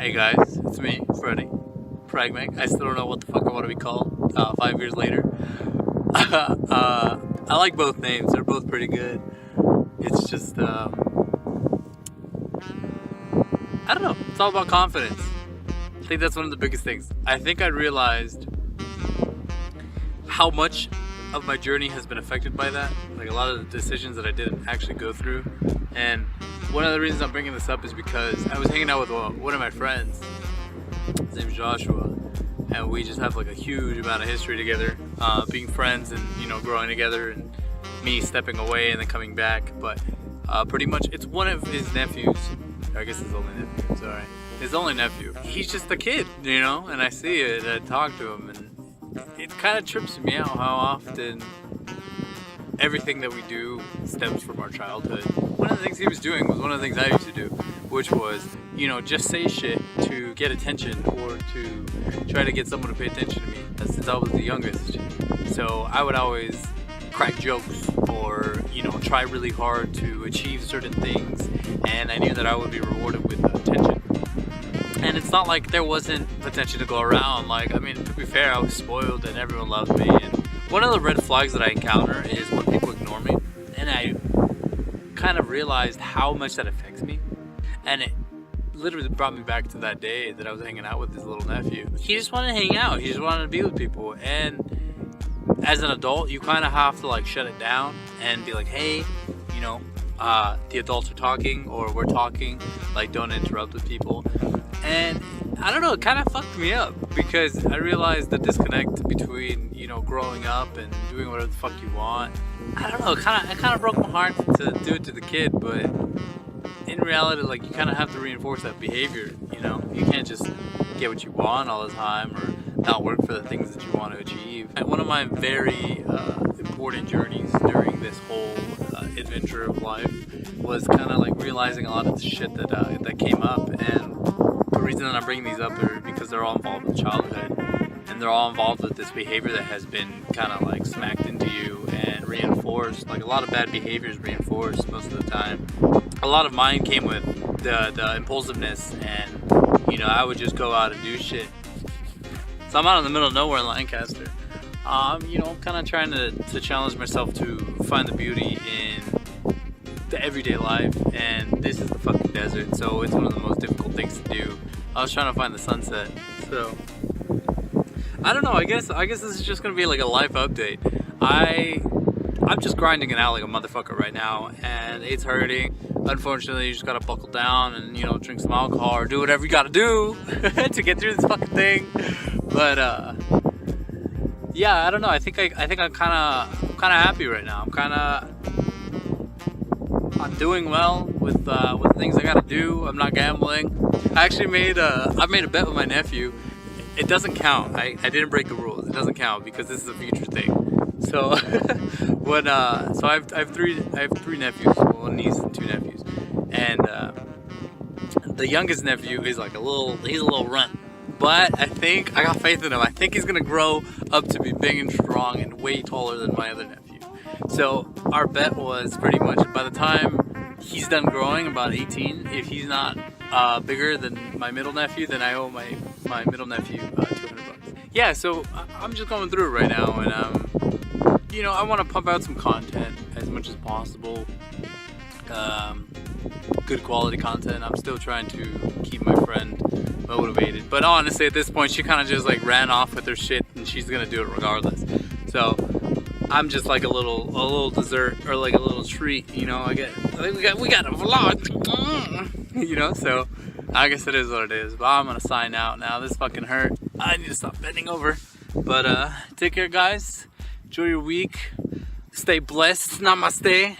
Hey guys, it's me, Freddy. Pragmatic. I still don't know what the fuck I want to be called 5 years later. I like both names, they're both pretty good. It's just, I don't know, it's all about confidence. I think that's one of the biggest things. I think I realized how much of my journey has been affected by that. Like a lot of the decisions that I didn't actually go through. And one of the reasons I'm bringing this up is because I was hanging out with one of my friends. His name's Joshua, and we just have like a huge amount of history together, being friends and growing together, and me stepping away and then coming back. But pretty much it's one of his nephews. I guess his only nephew. Sorry, his only nephew. He's just a kid, and I see it. I talk to him, and it kind of trips me out how often everything that we do stems from our childhood. One of the things he was doing was one of the things I used to do, which was, just say shit to get attention or to try to get someone to pay attention to me, since I was the youngest. So I would always crack jokes or, try really hard to achieve certain things, and I knew that I would be rewarded with attention. And it's not like there wasn't attention to go around. To be fair, I was spoiled and everyone loved me. And one of the red flags that I encounter is when people ignore me. And I kind of realized how much that affects me. And it literally brought me back to that day that I was hanging out with his little nephew. He just wanted to hang out. He just wanted to be with people. And as an adult, you kind of have to shut it down and be like, hey, the adults are talking, or we're talking, don't interrupt with people. And I don't know, it kind of fucked me up, because I realized the disconnect between, growing up and doing whatever the fuck you want. I don't know, it kind of broke my heart to do it to the kid, but in reality, you kind of have to reinforce that behavior, You can't just get what you want all the time, or not work for the things that you want to achieve. And one of my very important journeys during this whole adventure of life was kind of realizing a lot of the shit that came up. And the reason that I'm bringing these up are because they're all involved with childhood, and they're all involved with this behavior that has been kind of smacked into you and reinforced. A lot of bad behaviors reinforced most of the time. A lot of mine came with the impulsiveness, and I would just go out and do shit. So I'm out in the middle of nowhere in Lancaster. Kind of trying to challenge myself to find the beauty in the everyday life, and this is the fucking desert, so it's one of the most difficult things to do. I was trying to find the sunset, so I don't know. I guess this is just gonna be a life update. I'm just grinding it out like a motherfucker right now, and it's hurting. Unfortunately, you just gotta buckle down and drink some alcohol or do whatever you gotta do to get through this fucking thing. But yeah, I don't know. I think I'm kind of happy right now. I'm doing well with the things I gotta do. I'm not gambling. I actually made a bet with my nephew. It doesn't count. I didn't break the rules. It doesn't count because this is a future thing. So I have three nephews, one niece and two nephews, and the youngest nephew is he's a little runt. But I think I got faith in him. I think he's gonna grow up to be big and strong and way taller than my other nephew. So our bet was pretty much by the time he's done growing, about 18, if he's not bigger than my middle nephew, then I owe my middle nephew $200. Yeah, so I'm just going through it right now, and I want to pump out some content as much as possible. Good quality content. I'm still trying to keep my friend motivated, but honestly at this point she kind of just ran off with her shit, and she's gonna do it regardless. So I'm just a little dessert, or a little treat, we got a vlog, so I guess it is what it is. But I'm gonna sign out now. This fucking hurt. I need to stop bending over. But take care, guys. Enjoy your week. Stay blessed. Namaste.